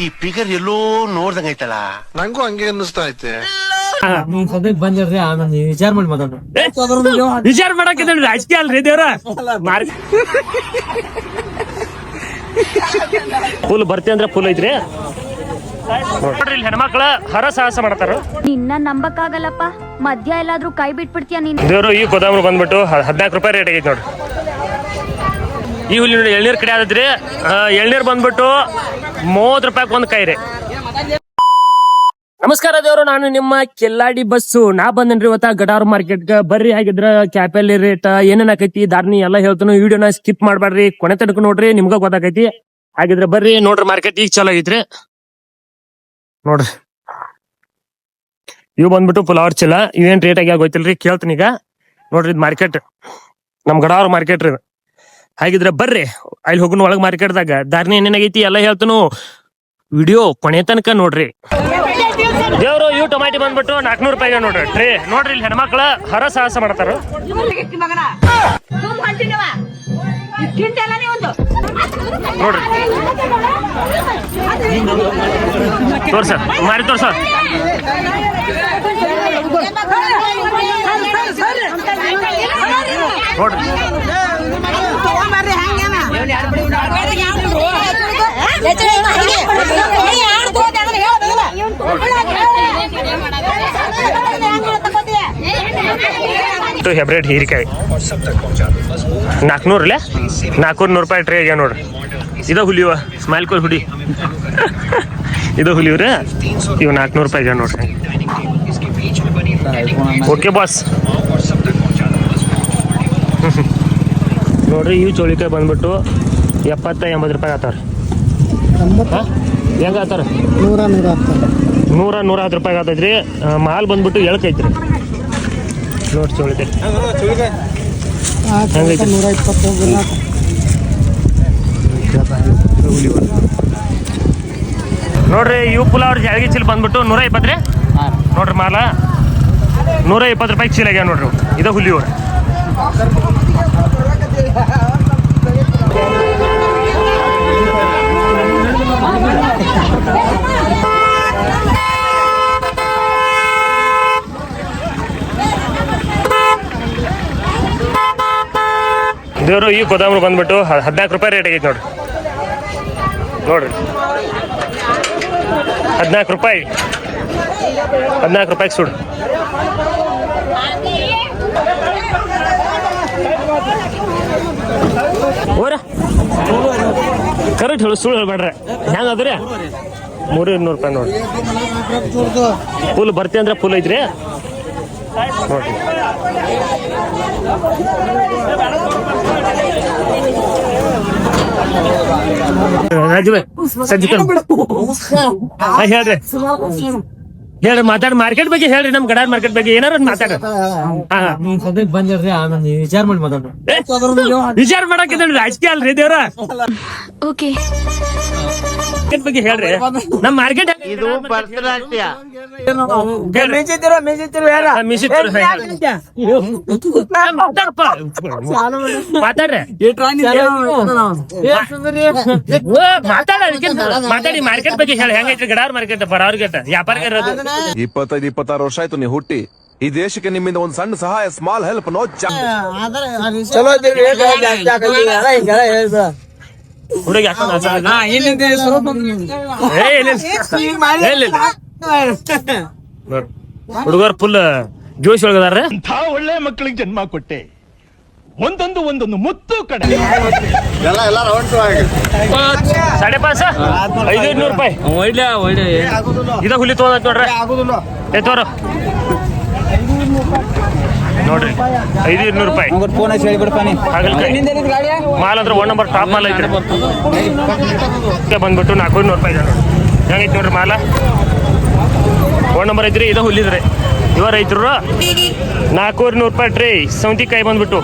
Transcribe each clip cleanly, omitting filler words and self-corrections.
ಈ ಫಿಗರ್ ಎಲ್ಲೋ ನೋಡ್ದಂಗೈತಲ್ಲ. ನಂಗೂ ಹಂಗೆ ಅನ್ನಿಸ್ತಾ ಐತೆ. ನೀವ್ ಸದ್ಯಕ್ ಬಂದಿರ್ರಿ ಆಮೇಲೆ ವಿಚಾರ ಮಾಡಿ ಮಾತಾಡ. ವಿಚಾರ ಮಾಡಕ್ಕೆ ರಾಜಕೀಯ ಅಲ್ರಿ ದೇವ್ರ. ಫುಲ್ ಬರ್ತಿ ಅಂದ್ರೆ ಫುಲ್ ಐತ್ರಿ. ನೋಡ್ರಿ ಇಲ್ಲಿ ಹೆಣ್ಮಕ್ಳ ಹರಸಾಹಸ ಮಾಡ್ತಾರ. ನಿನ್ನ ನಂಬಕ್ಕಾಗಲ್ಲಪ್ಪ, ಮಧ್ಯ ಎಲ್ಲಾದ್ರೂ ಕೈ ಬಿಟ್ಬಿಡ್ತೀಯ ನೀನ್. ದೇವ್ರು ಈ ಗೋದಾಮು ಬಂದ್ಬಿಟ್ಟು 14 ರೂಪಾಯಿ ರೇಟ್ ಆಗೈತಿ ನೋಡ್ರಿ. ಈ ಹುಲಿ ನೋಡಿ ಎಳ್ನೀರ್ ಕಡೆ ಆದ್ರಿ. ಎಳ್ನೀರ್ ಬಂದ್ಬಿಟ್ಟು 30 ರೂಪಾಯಿ ಒಂದ್ ಕೈ ರೀ. ನಮಸ್ಕಾರ ದೇವ್ರು, ನಾನು ನಿಮ್ಮ ಕೆಲ್ಲಾಡಿ ಬಸ್ಸು. ನಾ ಬಂದೇನ್ರಿ ಇವತ್ತ ಗಡಾರ್ ಮಾರ್ಕೆಟ್ ಬರ್ರಿ. ಆಗಿದ್ರ ಕ್ಯಾಪೆಲ್ ರೇಟ್ ಏನೇನ್ ಆಕೈತಿ ದಾರ್ನಿ ಎಲ್ಲಾ ಹೇಳ್ತಾನು. ವಿಡಿಯೋನ ಸ್ಕಿಪ್ ಮಾಡ್ಬಾರ್ರಿ, ಕೊನೆ ತನಕ ನೋಡ್ರಿ, ನಿಮ್ಗ ಗೊತ್ತಾಕೈತಿ. ಹಾಗಿದ್ರ ಬರ್ರಿ ನೋಡ್ರಿ. ಮಾರ್ಕೆಟ್ ಈಗ ಚಲೋ ಆಗೈತ್ರಿ ನೋಡ್ರಿ. ಇವ್ ಬಂದ್ಬಿಟ್ಟು ಪುಲಾವರ್ ಚೀಲ. ಇವೇನ್ ರೇಟ್ ಆಗ್ಯಾವ ಗೊತ್ತಿಲ್ರಿ, ಕೇಳ್ತೀನಿ ಈಗ. ನೋಡ್ರಿ ಇದು ಮಾರ್ಕೆಟ್, ನಮ್ ಗಡಾರ್ ಮಾರ್ಕೆಟ್ ರೀ. ಹಾಗಿದ್ರೆ ಬರ್ರಿ ಅಲ್ಲಿ ಹೋಗುನ್ ಒಳಗ್ ಮಾರ್ಕೆಟ್ದಾಗ ದಾರ್ನಿ ಏನೇನಾಗೈತಿ ಎಲ್ಲಾ ಹೇಳ್ತಾನು. ವಿಡಿಯೋ ಕೊನೆ ತನಕ ನೋಡ್ರಿ. ದೇವ್ರು ಇವ್ ಟೊಮ್ಯಾಟಿ ಬಂದ್ಬಿಟ್ಟು 400 ರೂಪಾಯಿಗೆ ನೋಡ್ರಿ ಟ್ರೇ. ನೋಡ್ರಿ ಇಲ್ಲಿ ಹೆಣ್ಮಕ್ಳ ಹರಸಾಹಸ ಮಾಡ್ತಾರ. ನೋಡ್ರಿ ತೋರ್ಸ ಮಾರಿ ತೋರ್ಸ. ನೋಡ್ರಿ ಹೆಬ್ರೇಟ್ ಹೀರಿಕಾಯಿ 400 400 ರೂಪಾಯಿ ಟ್ರೇ ಆಗ್ಯಾವ ನೋಡ್ರಿ. ಇದ ಹುಲಿವ ಸ್ಮೈಲ್ ಕೋಲ್ ಹುಡಿ ಇದು ಹುಲಿವ್ರಿ. ಇವ್ 400 ರೂಪಾಯಿ ಆಗ್ಯಾವ ನೋಡ್ರಿ. Okay boss. ನೋಡ್ರಿ ಇವು ಚೋಳಿಕಾಯಿ ಬಂದ್ಬಿಟ್ಟು 70-80 ರೂಪಾಯಿ ಆತಾವ್ರಿ. ಹೆಂಗ ಆತಾರ? 100-110 ರೂಪಾಯಿ ಆತೈತ್ರಿ. ಮಾಲ್ ಬಂದ್ಬಿಟ್ಟು ಎಳ್ಕೈತ್ರಿ ನೋಡ್ರಿ. ಚೋಳಿಕಾಯಿ ಹೆಂಗೈತಿ? 120. ನೋಡ್ರಿ ಇವು ಪುಲಾವ್ ಜಾಳಗಿ ಚೀಲ ಬಂದ್ಬಿಟ್ಟು 120 ರೀ. ನೋಡ್ರಿ ಮಾಲ 120 ರೂಪಾಯಿ ಚೀಲ ಆಗ್ಯಾವ ನೋಡ್ರಿ. ಇದ ಹುಲಿಯವ್ರ. ದೇವ್ರು ಈ ಗೋದಾಮು ಬಂದ್ಬಿಟ್ಟು 14 ರೂಪಾಯಿ ರೇಟ್ ಆಗೈತಿ ನೋಡ್ರಿ. ನೋಡ್ರಿ 14 ರೂಪಾಯಿ 14 ರೂಪಾಯಿಗೆ ಸುಡು. ಓರ ಕರೆಕ್ಟ್ ಹೇಳು, ಸುಳ್ಳು ಹೇಳ್ಬೇಡ್ರಿ. ಹೆಂಗ ಅದ್ರಿ? 300 ರೂಪಾಯಿ ನೋಡ್ರಿ. ಫುಲ್ ಬರ್ತಿ ಅಂದ್ರೆ ಫುಲ್ ಐತ್ರಿ ನೋಡ್ರಿ. ರಾಜುವೆ ಸಜ್ಜಿಕ ಹೇಳ್ರಿ ಹೇಳ್ರಿ. ಮಾತಾಡಿ ಮಾರ್ಕೆಟ್ ಬಗ್ಗೆ ಹೇಳ್ರಿ. ನಮ್ ಗಡಾರ್ ಮಾರ್ಕೆಟ್ ಬಗ್ಗೆ ಏನಾರ ಮಾತಾಡ್ರಿ. ನೀವ್ ಸದ್ಯಕ್ ಬಂದಿರ್ರಿ ಆಮೇಲೆ ವಿಚಾರ ಮಾಡಿ ಮಾತಾಡ. ವಿಚಾರ ಮಾಡಕ್ಕೆ ರಾಜಕೀಯ ಅಲ್ರಿ ದೇವ್ರ. ಓಕೆ ಬಗ್ಗೆ ಹೇಳ್ರಿ. ನಮ್ ಮಾರ್ಕೆಟ್ ಇದು ಭರತನಾಟ್ಯ. ಮಾತಾಡಿ ಮಾರ್ಕೆಟ್ ಬಗ್ಗೆ ಹೇಳಿ. ಹೆಂಗೈತ್ರಿ ಗಡಾರ್ ಮಾರ್ಕೆಟ್? ಬಡವ್ರಿಗೆ ವ್ಯಾಪಾರ ಇರೋದು. 25-26 ವರ್ಷ ಆಯ್ತು ನೀವು ಹುಟ್ಟಿ. ಈ ದೇಶಕ್ಕೆ ನಿಮ್ಮಿಂದ ಒಂದು ಸಣ್ಣ ಸಹಾಯ, ಸ್ಮಾಲ್ ಹೆಲ್ಪ್ ನೋ ಹುಡುಗಿ ಹುಡುಗರು ಫುಲ್ ಜೋಶ್ ಒಳಗದಾರ. ಒಳ್ಳೆ ಮಕ್ಕಳಿಗೆ ಜನ್ಮ ಕೊಟ್ಟೆ. ಒಂದೊಂದು ಮುತ್ತು ಕಡೆ 500 ರೂಪಾಯಿ. ಇದ ಹುಲಿ ತೋದ ನೋಡ್ರಿ. ತೋರ ನೋಡ್ರಿ 500 ರೂಪಾಯಿ. ಮಾಲ್ ಅಂದ್ರೆ 1 ನಂಬರ್ ಟಾಪ್ ಮಾಲ್ ಐತ್ರಿ. ಬಂದ್ಬಿಟ್ಟು 400 ರೂಪಾಯಿ ಹೆಂಗೈತಿ ನೋಡ್ರಿ ಮಾಲ. 1 ನಂಬರ್ ಐತ್ರಿ. ಇದ ಹುಲ್ಲಿದ್ರಿ. ಇವ ರೈತರು 400 ರೂಪಾಯಿ ಟ್ರೇ. ಸೌಂತಿಕಾಯಿ ಬಂದ್ಬಿಟ್ಟು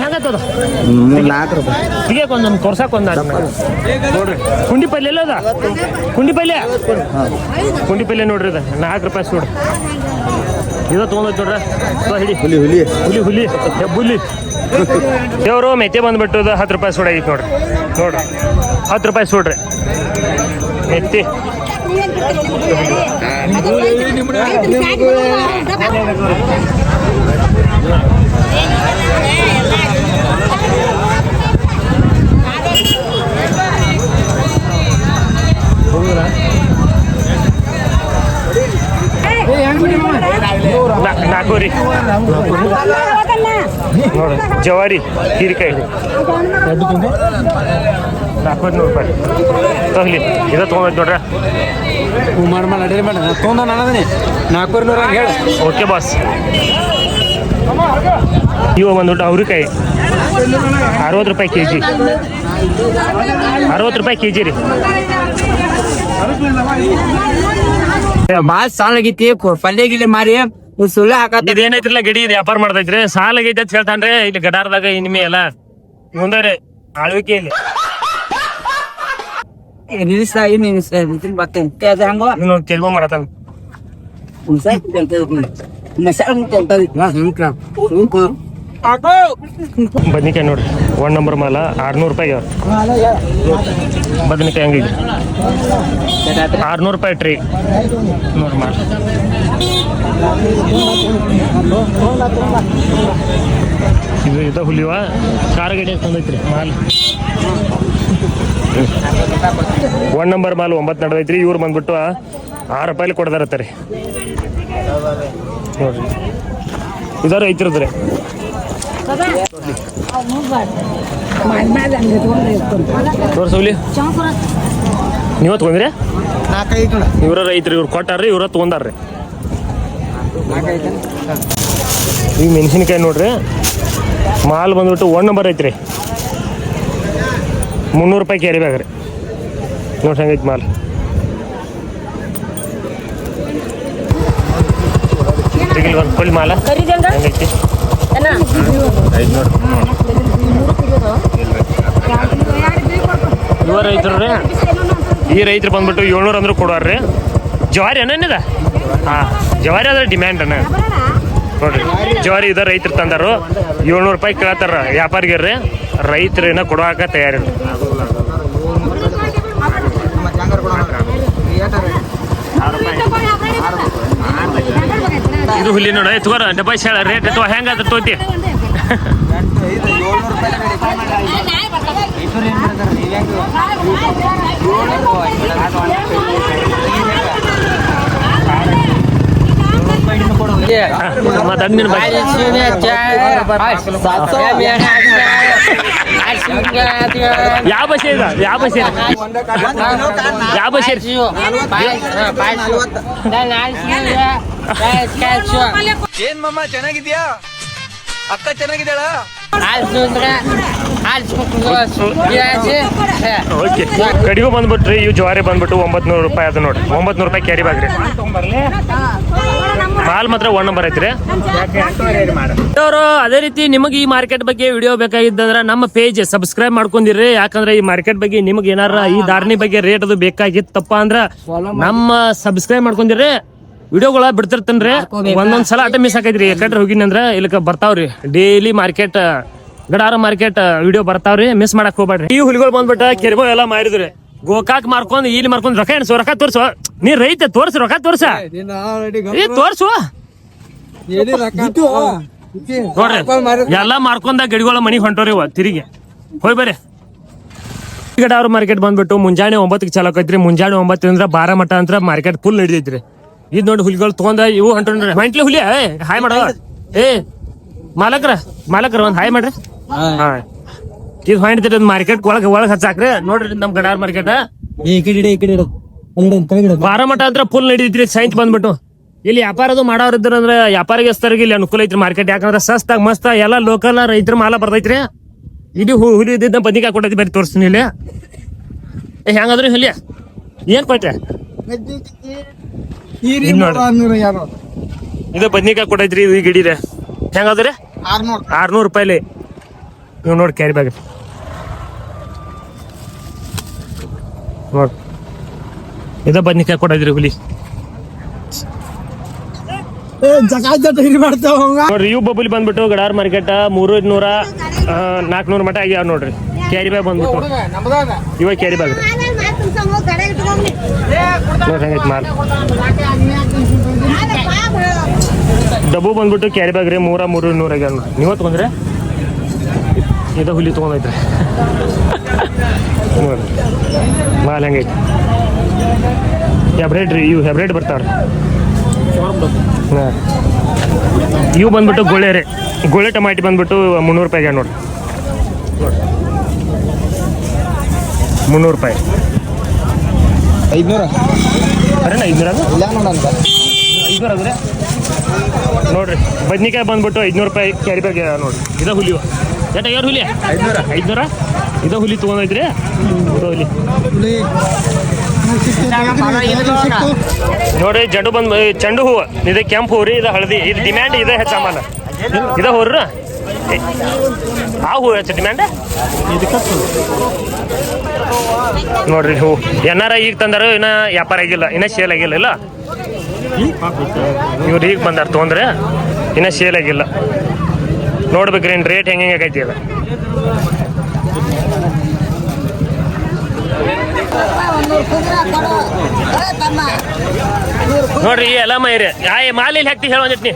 ಹೆಂಗತ್ತದ 4 ರೂಪಾಯಿ. ಈಗ ಒಂದೊಂದು ತೋರ್ಸಾಕ ನೋಡ್ರಿ. ಕುಂಡಿ ಪಲ್ಯ ಎಲ್ಲ ಅದ. ಕುಂಡಿ ಪಲ್ಯ ನೋಡ್ರಿ. ಅದ 4 ರೂಪಾಯಿ ಸುಡು ಇದು ತೊಗೊಂಡ್ ನೋಡ್ರ ಹಿಡಿ ಹುಲಿ ಹುಲಿ ಹುಲಿ ಹುಲಿ ಹೆಬ್ಬುಲಿ ದೇವರು ಮೆತ್ತೆ ಬಂದ್ಬಿಟ್ಟು 10 ರೂಪಾಯಿ ಸೂಡ್ ಆಗೈತೆ ನೋಡ್ರಿ 10 ರೂಪಾಯಿ ಸೂಡ್ರಿ ಮೆತ್ತಿ ನಾಲ್ಕು ರೀ ನೋಡಿ ಜವಾರಿ ಹೀರಿಕಾಯಿ 400 ರೂಪಾಯಿ ತಗಲಿ ಇದ ತೊಗೊಂಡ್ ನೋಡ್ರ ಓಕೆ ಬಾಸ್ ಇವ ಬಂದ್ಬಿಟ್ಟು ಅವ್ರಿಕಾಯಿ 60 ರೂಪಾಯಿ ಕೆಜಿ 60 ರೂಪಾಯಿ ಕೆಜಿ ರೀ ಬಾಳ ಸಾಲ ಆಗೈತಿ ಪಲ್ಯ ಗಿಲ್ಲೆ ಮಾರಿ ಸುಳ್ಳ ಹಾಕತ್ತ ಇದೇನೈತ್ರಲ್ಲ ಗಡಿ ವ್ಯಾಪಾರ ಮಾಡ್ತೈತ್ರಿ ಸಾಲ ಆಗೈತಿ ಅಂತ ಹೇಳ್ತಾನ್ರಿ ಇಲ್ಲಿ ಗಡಾರದಾಗ ಇನಿಮೆ ಎಲ್ಲ ಮುಂದೆ ಆಳ್ವಿಕೆ ಇಲ್ಲಿ ತೆಲುಗು ಮಾಡತಾನ ಬದ್ನಿಕಾಯಿ ನೋಡ್ರಿ 1 ನಂಬರ್ ಮಾಲ 600 ರೂಪಾಯಿ ಬದ್ನಿಕಾಯಿ ಹಂಗೈತಿ 600 ರೂಪಾಯಿ ಟ್ರೀ ನೋಡ್ರಿ ಮಾಲ ಇದು ಹುಲಿವ ಕಾರಗಡೆ ತಂದೈತ್ರಿ ಮಾಲ್ 1 ನಂಬರ್ ಮಾಲ್ 9 ನಡೆದೈತ್ರಿ ಇವ್ರು ಬಂದ್ಬಿಟ್ಟು 6 ರೂಪಾಯಿ ಕೊಡ್ದಾರತ್ತಾರೆ ನೋಡ್ರಿ ಇದಾರ ರೈತರದ್ರಿ ತೋರ್ಸಲಿ ನೀವ ತಗೊಂಡ್ರಿ ಇವ್ರ ರೈತರು ಇವ್ರು ಕೊಟ್ಟಾರ್ರಿ ಇವ್ರ ತಗೊಂಡಾರ್ರಿ ಈ ಮೆಣಸಿನ್ಕಾಯಿ ನೋಡ್ರಿ ಮಾಲ್ ಬಂದ್ಬಿಟ್ಟು 1 ನಂಬರ್ ಐತ್ರಿ 300 ರೂಪಾಯಿ ಕ್ಯಾರಿ ಬ್ಯಾಗ್ ರೀ ನೋಡಿ ಹಂಗೈತಿ ಮಾಲ್ ಫುಲ್ ಮಾಲ ಹಂಗೈತಿ ಇವ ರೈತರು ರೀ ಈ ರೈತರು ಬಂದ್ಬಿಟ್ಟು 700 ಅಂದ್ರೆ ಕೊಡೋರ್ರಿ ಜವಾರಿ ಏನಿದ ಹಾಂ ಜವಾರಿ ಅದ್ರ ಡಿಮ್ಯಾಂಡ್ ಅನ್ನ ನೋಡ್ರಿ ಜವಾರಿ ಇದ ರೈತರು ತಂದಾರು 700 ರೂಪಾಯಿ ಕೇಳತ್ತಾರ ವ್ಯಾಪಾರಿಗರ್ರಿ ರೈತರು ಏನೋ ಕೊಡೋಕ ತಯಾರಿಲ್ಲ ಇದು ಹುಲಿ ನೋಡ ತಗೋರ ಡಬ್ಬ ರೇಟ್ ಅಥವಾ ಹೆಂಗಾದ್ರೆ ತೋತಿ ಯಾವ ಬಸ್ ಇದೆ ಯಾವ ಬಸ್ ಯಾವ ಬಸ್ ಏನ್ ಮಮ್ಮ ಚೆನ್ನಾಗಿದ್ಯಾ ಅಕ್ಕ ಚೆನ್ನಾಗಿದ್ದಾಳ ಓಕೆ ಕಡಿಗೂ ಬಂದ್ಬಿಟ್ರಿ ಇವು ಜವಾರಿ ಬಂದ್ಬಿಟ್ಟು 900 ರೂಪಾಯಿ ಅದು ನೋಡ್ರಿ 900 ರೂಪಾಯಿ ಕ್ಯಾರಿ ಬ್ಯಾಗ್ ರೀ ಮಾಲ್ ಮಾತ್ರ 1 ನಂಬರ್ ಐತ್ರಿ ಅದೇ ರೀತಿ ನಿಮಗೆ ಈ ಮಾರ್ಕೆಟ್ ಬಗ್ಗೆ ವಿಡಿಯೋ ಬೇಕಾಗಿದ್ದಂದ್ರೆ ನಮ್ಮ ಪೇಜ್ ಸಬ್ಸ್ಕ್ರೈಬ್ ಮಾಡ್ಕೊಂಡಿರ್ರಿ ಯಾಕಂದ್ರೆ ಈ ಮಾರ್ಕೆಟ್ ಬಗ್ಗೆ ನಿಮ್ಗೆ ಏನಾರ ಈ ಧಾರಣಿ ಬಗ್ಗೆ ರೇಟ್ ಅದು ಬೇಕಾಗಿತ್ತಪ್ಪ ಅಂದ್ರ ನಮ್ಮ ಸಬ್ಸ್ಕ್ರೈಬ್ ಮಾಡ್ಕೊಂಡಿರ್ರಿ ವಿಡಿಯೋಗಳ ಬಿಡ್ತಿರ್ತೇನ್ರಿ ಒಂದೊಂದ್ಸಲ ಆಟ ಮಿಸ್ ಆಕೈತ್ರಿ ಯಾಕಂದ್ರೆ ಹೋಗಿನಿ ಅಂದ್ರ ಇಲ್ಲಕ ಬರ್ತಾವ್ರಿ ಡೈಲಿ ಮಾರ್ಕೆಟ್ ಗಡಾರ ಮಾರ್ಕೆಟ್ ವಿಡಿಯೋ ಬರ್ತಾವ್ರಿ ಮಿಸ್ ಮಾಡಕ್ ಹೋಗ್ಬೇಡ್ರಿ ಈ ಹುಲಿಗಳು ಬಂದ್ಬಿಟ್ಟ ಕೆರೆಬೋ ಎಲ್ಲ ಮಾರಿದ್ರಿ ಗೋಕಾಕ್ ಮಾರ್ಕೊಂಡ್ ಇಲ್ಲಿ ಮಾರ್ಕೊಂಡ್ ರೊಕ್ಕ ಎಣ್ಸು ರೊಕ್ಕ ತೋರ್ಸು ನೀ ರೈತ ತೋರ್ಸು ರೊಕ್ಕ ತೋರ್ಸ ತೋರ್ಸು ನೋಡ್ರಿ ಎಲ್ಲಾ ಮಾರ್ಕೊಂಡ ಗಡಿಗಳ ಮನಿಗ್ ಹೊಂಟೋರಿ ತಿರುಗಿ ಹೋಯ್ ಬರ್ರಿ ಗಡಾರ ಮಾರ್ಕೆಟ್ ಬಂದ್ಬಿಟ್ಟು ಮುಂಜಾನೆ 9ಕ್ಕೆ ಚಾಲೂ ಆಕೈತ್ರಿ ಮುಂಜಾನೆ 9 ಅಂದ್ರೆ 12 ಮಟ ಅಂತ ಮಾರ್ಕೆಟ್ ಫುಲ್ ನಡಿದೈತ್ರಿ ಇದ್ ನೋಡಿ ಹುಲಿಗಳು ತಗೊಂಡ ಇವು ಹೊಂಟೋನ್ರಿ ಮೆಂಟ್ಲಿ ಹುಲಿ ಹಾಯ್ ಮಾಡೋ ಏ ಮಾಲಕ್ರ ಒಂದ್ ಹಾಯ್ ಮಾಡ್ರಿ ಹಾ ಇದು ಹೊಂಟಿದ್ರಿ ಮಾರ್ಕೆಟ್ ಒಳಗ್ ಹಚ್ಚಾಕ್ರಿ ನೋಡ್ರಿ ನಮ್ ಗಡಾರ್ ಮಾರ್ಕೆಟ್ 12 ಮಟ ಅಂತ ಫುಲ್ ನಡಿದೈತ್ರಿ ಸೈನ್ಸ್ ಬಂದ್ಬಿಟ್ಟು ಇಲ್ಲಿ ವ್ಯಾಪಾರ ಅದು ಮಾಡೋರ್ ಇದ್ರಂದ್ರ ವ್ಯಾಪಾರಿಗಸ್ತರಿಗೆ ಇಲ್ಲಿ ಅನುಕೂಲ ಐತ್ರಿ ಮಾರ್ಕೆಟ್ ಯಾಕಂದ್ರೆ ಸಸ್ತಾಗ ಮಸ್ತ ಎಲ್ಲಾ ಲೋಕಲ್ ರೈತರ ಮಾಲ ಬರ್ತೈತ್ರಿ ಇದು ಹುಲಿ ಇದ್ದ ಬದ್ನಿಕಾಯಿ ಕೊಟ್ಟೈತಿ ಬರೀ ತೋರಿಸ್ತೀನಿ ಇಲ್ಲಿ ಹೆಂಗಾದ್ರಿ ಹುಲಿ ಏನ್ ಕೊಟ್ರೆ ಇದು ಬದ್ನಿಕಾಯಿ ಕೊಟ್ಟೈತ್ರಿ ಈ ಗಿಡಿದೆ ಹೆಂಗಾದ್ರಿ 600 ರೂಪಾಯಿ ನೀವು ನೋಡಿ ಕ್ಯಾರಿ ಬ್ಯಾಗ್ ನೋಡ್ ಇದ ಬದ್ನಿಕಾಯಿ ಕೊಟ್ಟೈತ್ರಿ ಹುಲಿ ನೋಡ್ರಿ ಇವು ಬಬುಲಿ ಬಂದ್ಬಿಟ್ಟು ಗಡಾರ್ ಮಾರ್ಕೆಟ್ 300 400 ಮಟ ಆಗ್ಯಾವ ನೋಡ್ರಿ. ಕ್ಯಾರಿ ಬ್ಯಾಗ್ ಬಂದ್ಬಿಟ್ಟು ಇವಾಗ ಕ್ಯಾರಿ ಬ್ಯಾಗ್ ನೋಡ್ರಿ ಹಂಗೈತಿ ಮಾಲ್. ಡಬ್ಬು ಬಂದ್ಬಿಟ್ಟು ಕ್ಯಾರಿ ಬ್ಯಾಗ್ ರೀ 300 ಆಗ್ಯಾವ ನೋಡ್ರಿ. ನೀವ ತಗೊಂಡ್ರೆ ಇದ ಹುಲಿ ತಗೊಂಡೈತ್ರಿ ನೋಡ್ರಿ ಮಾಲ್ ಹೆಂಗೈತಿ. ಹೆಬ್ರೇಡ್ ರೀ, ಇವು ಹೆಬ್ರೇಡ್ ಬರ್ತಾವ್ರಿ. ಇವು ಬಂದ್ಬಿಟ್ಟು ಗೋಳೆ ರೀ, ಗೋಳೆ ಟಮಾಟಿ ಬಂದ್ಬಿಟ್ಟು 300 ರೂಪಾಯಿ ಆಗ್ಯಾವ ನೋಡ್ರಿ. 300 ರೂಪಾಯಿ. 500 ಅಂದ್ರೆ ನೋಡ್ರಿ. ಬದ್ನಿಕಾಯಿ ಬಂದ್ಬಿಟ್ಟು 500 ರೂಪಾಯಿ ಕ್ಯಾರಿ ಬ್ಯಾಗ್ ನೋಡ್ರಿ. ಇದ ಹುಲಿ ಎಷ್ಟ ಆಗ್ಯಾವ ಹುಲಿ? 500. ಇದ ಹುಲಿ ತಗೊಂಡೈತ್ರಿ. ಹುಲಿ ನೋಡ್ರಿ. ಚೆಂಡು ಹೂವು ಇದು ಕೆಂಪು ಹೂ ರೀ, ಇದು ಹಳದಿ. ಇದು ಡಿಮ್ಯಾಂಡ್ ಇದೆ ಹೆಚ್ಚು ಸಾಮಾನ. ಇದ ಹೂರ್ರ ಆ ಹೂ ಹೆಚ್ಚು ಡಿಮ್ಯಾಂಡ್ ನೋಡ್ರಿ. ಹೂ ಏನಾರ ಈಗ ತಂದಾರ, ಇನ್ನ ವ್ಯಾಪಾರ ಆಗಿಲ್ಲ, ಇನ್ನ ಸೇಲ್ ಆಗಿಲ್ಲ. ಇಲ್ಲ ಇವ್ರು ಈಗ ಬಂದಾರ ತೊಂದ್ರೆ, ಇನ್ನ ಸೇಲ್ ಆಗಿಲ್ಲ. ನೋಡ್ಬೇಕ್ರಿ ರೇಟ್ ಹೆಂಗೆ ಆಗೈತಿ ಅದ. ನೋಡ್ರಿ ಎಲ್ಲ ಮೈರಿ ಮಾಲ್ ಎಲ್ಲಿ ಹಾಕ್ತಿ ಹೇಳೋಂದಿತ್ ನೀ?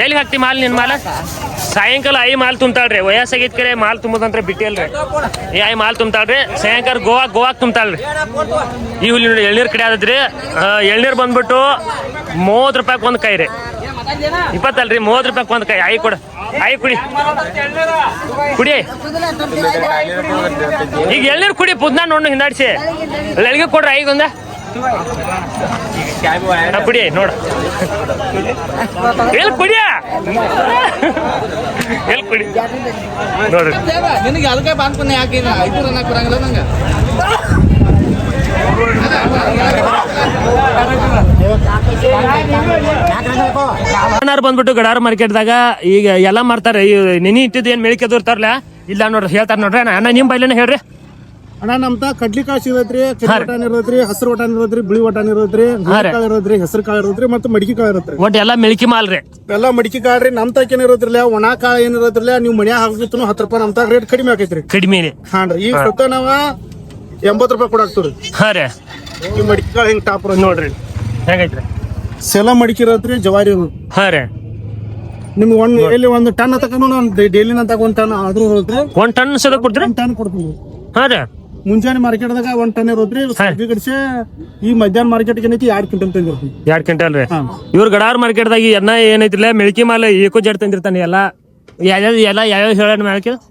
ಎಲ್ಲಿ ಹಾಕ್ತಿ ಮಾಲ್? ನಿನ್ ಮಾಲ ಸಾಯಂಕಾಲ ಮಾಲ್ ತುಂಬ್ತಾಳ್ರಿ. ವಯಸ್ಸಾಗೈತ್ ಕರೆ ಮಾಲ್ ತುಂಬದಂತ್ರ ಬಿಟ್ಟಿಲ್ರಿ. ಮಾಲ್ ತುಂಬ್ತಾಳ್ರಿ. ಸಾಯಂಕಾಲ ಗೋವಾಕ್ ತುಂಬ್ತಾಳ್ರಿ. ಈ ಹುಲಿ ನೋಡಿ ಎಳ್ನೀರ್ ಕಡೆ ಆದದ್ರಿ. ಎಳ್ನೀರ್ ಬಂದ್ಬಿಟ್ಟು 30 ರೂಪಾಯಿ ಒಂದ್ ಕೈ ರೀ. 20 ಅಲ್ರಿ, 30 ರೂಪಾಯಿ ಒಂದ್ ಕೈ. ಕೊಡ ಕುಡಿ ಈಗ ಎಳ್ನೀರ್ ಕುಡಿ. ಪುದ್ನ ನೋಡ್ ಹಿಂದಾಡ್ಸಿ ಎಳ್ಗೆ ಕೊಡ್ರಿ. ಒಂದ ಕುಡಿ ನೋಡ. ಎಲ್ ಕುಡಿಯ ಎಲ್ ಕುಡಿ ನೋಡ್ರಿ. ನಿನಗೆ ಅದಕ್ಕೆ ಬಾನ್ಪನ್ನ ಯಾಕೆ ಐದು ರನ್ನ ಕೊಡಂಗಿಲ್ಲ ನಂಗೆ. ಬಂದ್ಬಿಟ್ಟು ಗಡಾರ್ ಮಾರ್ಕೆಟ್ದಾಗ ಈಗ ಎಲ್ಲಾ ಮಾರ್ತಾರೆ. ನೆನಿ ಇಟ್ಟಿದ್ ಏನ್ ಮೆಳಿಕೆದು ಇರ್ತಾರಲ್ಲ, ಇಲ್ಲ ನೋಡ್ರಿ ಹೇಳ್ತಾರ ನೋಡ್ರಿ. ಅಣ್ಣ ನಿಮ್ ಬೈಲೇನೆ ಹೇಳ್ರಿ. ಅಣ್ಣ ನಮ್ದ ಕಡ್ಲಿಕಾಯಿ ಸಿಗತ್ರಿ, ವಟಾನ್ ಇರೋದ್ರಿ, ಹಸಿರು ವಟಾನ್ ಇರೋದ್ರಿ, ಬಿಳಿ ವಟಾನ್ ಇರೋದ್ರಿ, ಕಾಳು ಇರೋದ್ರಿ, ಹೆಸರು ಕಾಳು ಇರೋದ್ರಿ, ಮತ್ತೆ ಮಡಿಕೆ ಕಾಳು ಇರೋದ್ರಿ. ಒಟ್ಟು ಎಲ್ಲಾ ಮೆಳಿಕೆ ಮಾಲ್ರಿ. ಎಲ್ಲಾ ಮಡಿಕೆ ಕಾಳ್ರಿ. ನಮ್ ತಾಕ ಏನ್ ಇರೋದ್ರಲ್ಲ, ಒಣ ಕಾಳು ಏನ್ ಇರೋದ್ರಲ್ಲ, ನೀವು ಮನ್ಯಾಗ ಹಾಕಿತ್ತು 10 ರೂಪಾಯಿ. ನಮ್ ತಾಕ ರೇಟ್ ಕಡಿಮೆ ಆಕೈತ್ರಿ. ಕಡಿಮೆ ಹಾನ್ರಿ. ಈಗ ಸತ್ತ ನಾವ 80 ರೂಪಾಯಿ ಕೊಡಾಕ್ತಿವ್ರಿ. ಹಾ ರೀ. ಈ ಮಡಿಕೆ ಕಾಳು ಹಿಂಗ್ ಟಾಪ್ ನೋಡ್ರಿ ಹೆಂಗೈತ್ರಿ. ಸೆಲ ಮಡಿಕೆ ಇರೋದ್ರಿ, ಜವಾರಿ ಇರೋದು. ಹಾ ರೀ. ನಿಮ್ಗೆ ಒಂದು ಟನ್ ತಗೊಂಡು ಡೈಲಿ ನಂತಾಗ 1 ಟನ್ ಆದ್ರೂ ಇರೋದ್ರಿ. 1 ಟನ್ ಸದ ಕೊಡ್ತೀರಿ? 1 ಟನ್ ಕೊಡ್ತೀವಿ. ಹಾ ರೀ. ಮುಂಜಾನೆ ಮಾರ್ಕೆಟ್ದಾಗ 1 ಟನ್ ಇರೋದ್ರಿ. ಗಡಿಸಿ ಈ ಮಧ್ಯಾಹ್ನ ಮಾರ್ಕೆಟ್ ಏನೈತಿ 2 ಕ್ವಿಂಟಲ್ ತಂದಿರ್ತೀವಿ. 2 ಕ್ವಿಂಟಲ್ ರೀ. ಇವ್ರ ಗಡಾರ್ ಮಾರ್ಕೆಟ್ದಾಗ ಏನೈತಿಲ್ಲ ಮೆಳಿಕೆ ಮಾಲ್ ಏಕೋ ಜಡ್ ತಂದಿರ್ತಾನೆ. ಎಲ್ಲ ಯಾವ್ಯಾವ ಹೇಳ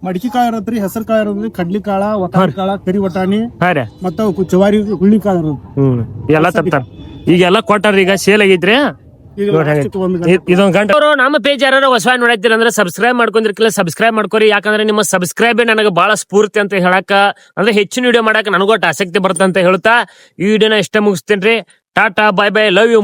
ಮಡಿಕೆ ಕಾಳು ಇರತ್ರಿ, ಹೆಸರು ಕಾಳು ಇರೋದ್ರಿ, ಕಡ್ಲಿ ಕಾಳ, ವಟಾಣಿ ಕಾಳ, ಕರಿ ವಟಾಣಿ, ಹಾ ರೀ, ಮತ್ತ ಜವಾರಿ ಹುಳ್ಳಿ ಕಾಳು ಇರೋದು. ಎಲ್ಲ ತರ್ತಾರ. ಈಗೆಲ್ಲ ಕೊಟ್ಟಾರ. ಈಗ ಸೇಲ್ ಆಗೈತ್ರಿ. ಇದೊಂದ್ ಗಂಟೆ ನಮ್ಮ ಪೇಜ್ ಯಾರು ಹೊಸ ನೋಡತ್ತೀರ ಅಂದ್ರೆ ಸಬ್ಸ್ಕ್ರೈಬ್ ಮಾಡ್ಕೊಂಡಿರ್ಕಿಲ್ಲ, ಸಬ್ಸ್ಕ್ರೈಬ್ ಮಾಡ್ಕೊರಿ. ಯಾಕಂದ್ರೆ ನಿಮ್ಮ ಸಬ್ಸ್ಕ್ರೈಬ್ ನನಗೆ ಬಹಳ ಸ್ಫೂರ್ತಿ ಅಂತ ಹೇಳಕ, ಅಂದ್ರೆ ಹೆಚ್ಚಿನ ವಿಡಿಯೋ ಮಾಡಕ್ ನನಗೂ ಆಸಕ್ತಿ ಬರ್ತಂತ ಹೇಳ್ತಾ ಈ ವಿಡಿಯೋನ ಇಷ್ಟ ಮುಗಿಸ್ತೇನ್ರಿ. Tata, bye bye, love you.